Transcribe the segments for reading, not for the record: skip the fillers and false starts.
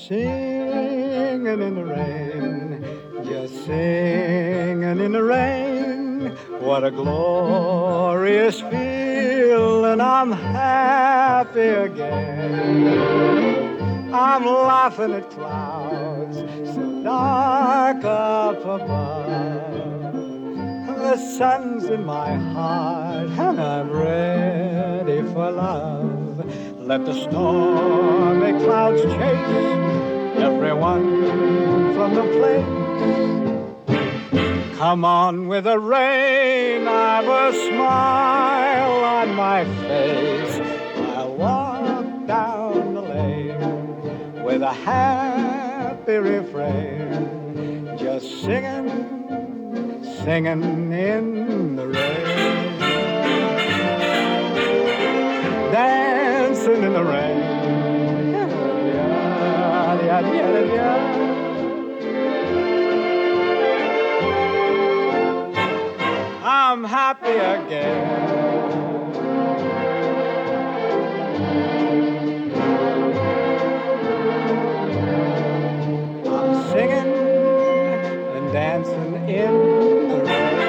Singing in the rain, just singing in the rain. What a glorious feeling, I'm happy again. I'm laughing at clouds so dark up above. The sun's in my heart and I'm ready for love. Let the stormy clouds chase everyone from the place. Come on with the rain, I've a smile on my face. I'll walk down the lane with a happy refrain, just singing, singing in the rain. Dancing in the rain. I'm happy again. I'm singing and dancing in the rain.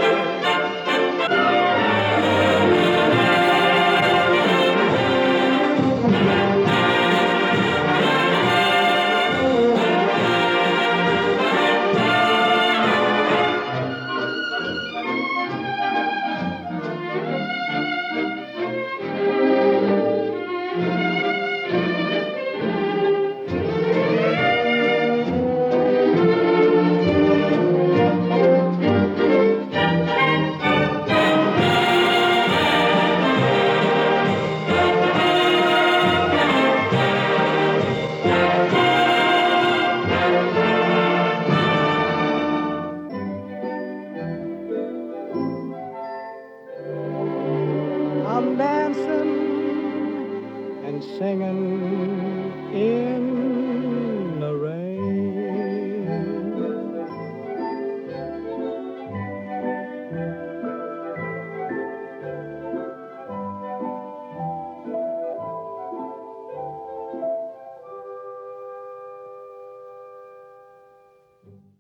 I'm dancing and singing in